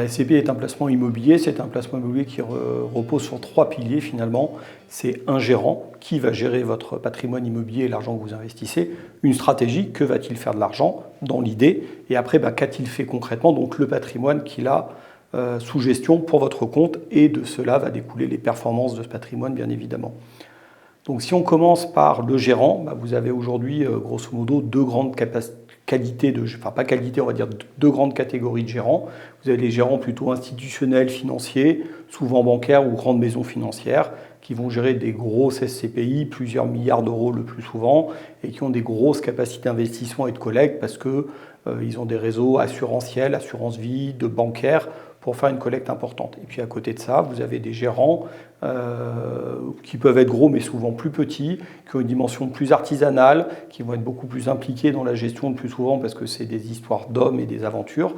La SCPI est un placement immobilier, c'est un placement immobilier qui repose sur 3 piliers finalement. C'est un gérant qui va gérer votre patrimoine immobilier et l'argent que vous investissez, une stratégie, que va-t-il faire de l'argent dans l'idée, et après qu'a-t-il fait concrètement, donc le patrimoine qu'il a sous gestion pour votre compte, et de cela va découler les performances de ce patrimoine bien évidemment. Donc si on commence par le gérant, vous avez aujourd'hui grosso modo deux grandes qualités, pas qualité, on va dire deux grandes catégories de gérants. Vous avez les gérants plutôt institutionnels, financiers, souvent bancaires ou grandes maisons financières, qui vont gérer des grosses SCPI, plusieurs milliards d'euros le plus souvent, et qui ont des grosses capacités d'investissement et de collecte parce qu'ils ont des réseaux assurantiels, assurance vie, de bancaires, pour faire une collecte importante. Et puis à côté de ça, vous avez des gérants qui peuvent être gros mais souvent plus petits, qui ont une dimension plus artisanale, qui vont être beaucoup plus impliqués dans la gestion le plus souvent parce que c'est des histoires d'hommes et des aventures.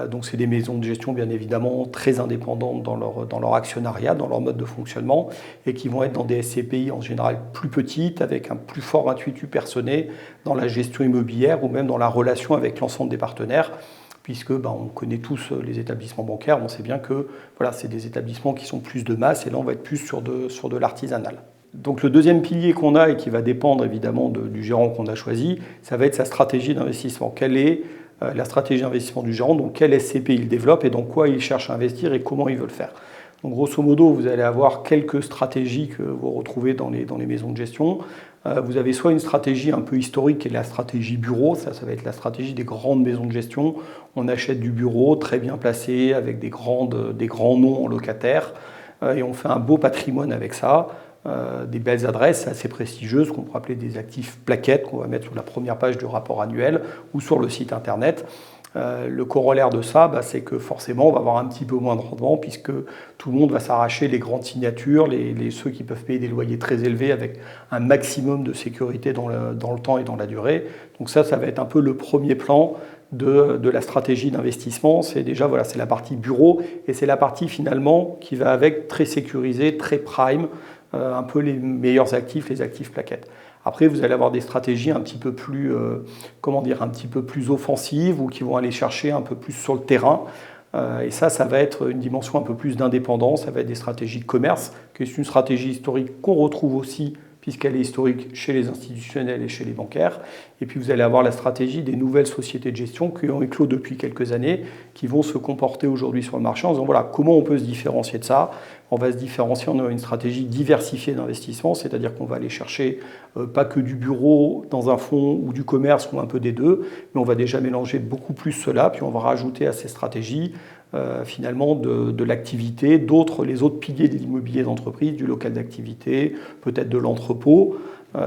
Donc c'est des maisons de gestion bien évidemment très indépendantes dans leur actionnariat, dans leur mode de fonctionnement, et qui vont être dans des SCPI en général plus petites, avec un plus fort intuitu personné dans la gestion immobilière ou même dans la relation avec l'ensemble des partenaires. Puisque on connaît tous les établissements bancaires, on sait bien que c'est des établissements qui sont plus de masse, et là on va être plus sur de l'artisanal. Donc le deuxième pilier qu'on a et qui va dépendre évidemment du gérant qu'on a choisi, ça va être sa stratégie d'investissement. Quelle est la stratégie d'investissement du gérant, donc quel SCPI il développe et dans quoi il cherche à investir et comment il veut le faire. Donc grosso modo, vous allez avoir quelques stratégies que vous retrouvez dans les maisons de gestion. Vous avez soit une stratégie un peu historique qui est la stratégie bureau, ça va être la stratégie des grandes maisons de gestion. On achète du bureau très bien placé avec des grands noms en locataires et on fait un beau patrimoine avec ça. Des belles adresses assez prestigieuses qu'on pourrait appeler des actifs plaquettes qu'on va mettre sur la première page du rapport annuel ou sur le site internet. Le corollaire de ça, c'est que forcément on va avoir un petit peu moins de rendement puisque tout le monde va s'arracher les grandes signatures, ceux qui peuvent payer des loyers très élevés avec un maximum de sécurité dans le temps et dans la durée. Donc ça va être un peu le premier plan de la stratégie d'investissement. C'est déjà c'est la partie bureau et c'est la partie finalement qui va avec très sécurisée, très prime, un peu les meilleurs actifs, les actifs plaquettes. Après, vous allez avoir des stratégies un petit peu plus, un petit peu plus offensives ou qui vont aller chercher un peu plus sur le terrain. Et ça va être une dimension un peu plus d'indépendance. Ça va être des stratégies de commerce, qui est une stratégie historique qu'on retrouve aussi, puisqu'elle est historique chez les institutionnels et chez les bancaires. Et puis vous allez avoir la stratégie des nouvelles sociétés de gestion qui ont éclos depuis quelques années, qui vont se comporter aujourd'hui sur le marché en disant comment on peut se différencier de ça. On va se différencier en une stratégie diversifiée d'investissement, c'est-à-dire qu'on va aller chercher pas que du bureau dans un fonds ou du commerce ou un peu des deux, mais on va déjà mélanger beaucoup plus cela, puis on va rajouter à ces stratégies finalement de l'activité, les autres piliers de l'immobilier d'entreprise, du local d'activité, peut-être de l'entrepôt.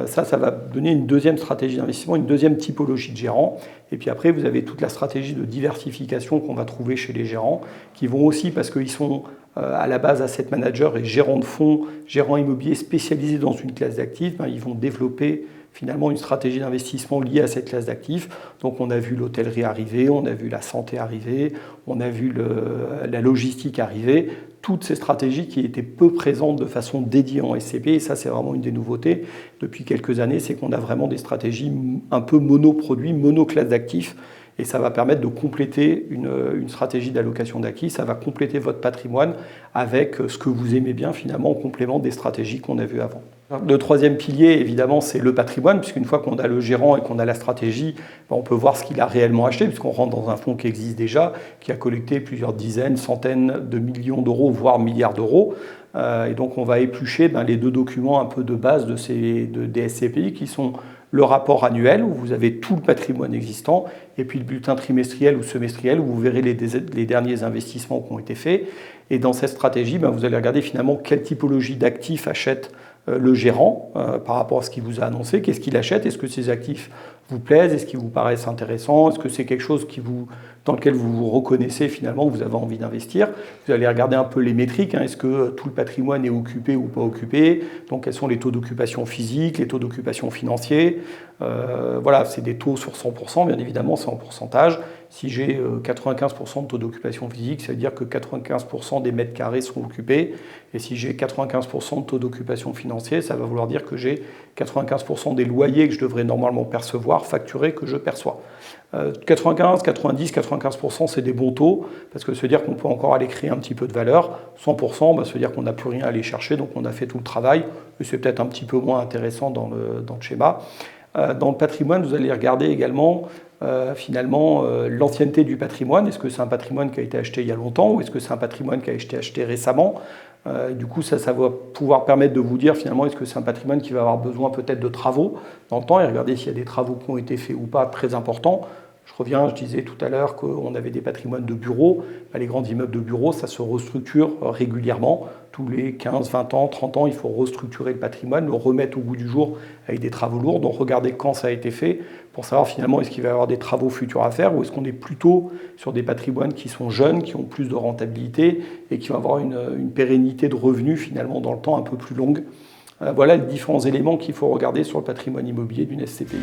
Ça va donner une deuxième stratégie d'investissement, une deuxième typologie de gérants. Et puis après, vous avez toute la stratégie de diversification qu'on va trouver chez les gérants, qui vont aussi, parce qu'ils sont à la base asset managers et gérants de fonds, gérants immobiliers spécialisés dans une classe d'actifs, ils vont développer finalement une stratégie d'investissement liée à cette classe d'actifs. Donc on a vu l'hôtellerie arriver, on a vu la santé arriver, on a vu la logistique arriver, toutes ces stratégies qui étaient peu présentes de façon dédiée en SCP, et ça c'est vraiment une des nouveautés depuis quelques années, c'est qu'on a vraiment des stratégies un peu monoproduits, monoclasse d'actifs, et ça va permettre de compléter une stratégie d'allocation d'actifs, ça va compléter votre patrimoine avec ce que vous aimez bien finalement en complément des stratégies qu'on a vues avant. Le troisième pilier, évidemment, c'est le patrimoine, puisqu'une fois qu'on a le gérant et qu'on a la stratégie, on peut voir ce qu'il a réellement acheté, puisqu'on rentre dans un fonds qui existe déjà, qui a collecté plusieurs dizaines, centaines de millions d'euros, voire milliards d'euros. Et donc on va éplucher les deux documents un peu de base des SCPI, qui sont le rapport annuel, où vous avez tout le patrimoine existant, et puis le bulletin trimestriel ou semestriel, où vous verrez les derniers investissements qui ont été faits. Et dans cette stratégie, vous allez regarder finalement quelle typologie d'actifs achète le gérant par rapport à ce qu'il vous a annoncé, qu'est-ce qu'il achète, est-ce que ces actifs vous plaisent, est-ce qu'ils vous paraissent intéressants, est-ce que c'est quelque chose dans lequel vous vous reconnaissez finalement, que vous avez envie d'investir. Vous allez regarder un peu les métriques, est-ce que tout le patrimoine est occupé ou pas occupé, donc quels sont les taux d'occupation physique, les taux d'occupation financiers, c'est des taux sur 100%, bien évidemment c'est en pourcentage, Si j'ai 95% de taux d'occupation physique, ça veut dire que 95% des mètres carrés sont occupés. Et si j'ai 95% de taux d'occupation financier, ça va vouloir dire que j'ai 95% des loyers que je devrais normalement percevoir, facturés, que je perçois. 95, 90, 95%, c'est des bons taux, parce que ça veut dire qu'on peut encore aller créer un petit peu de valeur. 100%, ça veut dire qu'on n'a plus rien à aller chercher, donc on a fait tout le travail, mais c'est peut-être un petit peu moins intéressant dans le schéma. Dans le patrimoine, vous allez regarder également finalement l'ancienneté du patrimoine. Est-ce que c'est un patrimoine qui a été acheté il y a longtemps ou est-ce que c'est un patrimoine qui a été acheté récemment? Du coup, ça va pouvoir permettre de vous dire finalement est-ce que c'est un patrimoine qui va avoir besoin peut-être de travaux dans le temps et regarder s'il y a des travaux qui ont été faits ou pas, très importants. Je reviens, je disais tout à l'heure qu'on avait des patrimoines de bureaux. Les grands immeubles de bureaux, ça se restructure régulièrement. Tous les 15, 20 ans, 30 ans, il faut restructurer le patrimoine, le remettre au goût du jour avec des travaux lourds. Donc regardez quand ça a été fait pour savoir finalement est-ce qu'il va y avoir des travaux futurs à faire ou est-ce qu'on est plutôt sur des patrimoines qui sont jeunes, qui ont plus de rentabilité et qui vont avoir une pérennité de revenus finalement dans le temps un peu plus longue. Voilà les différents éléments qu'il faut regarder sur le patrimoine immobilier d'une SCPI.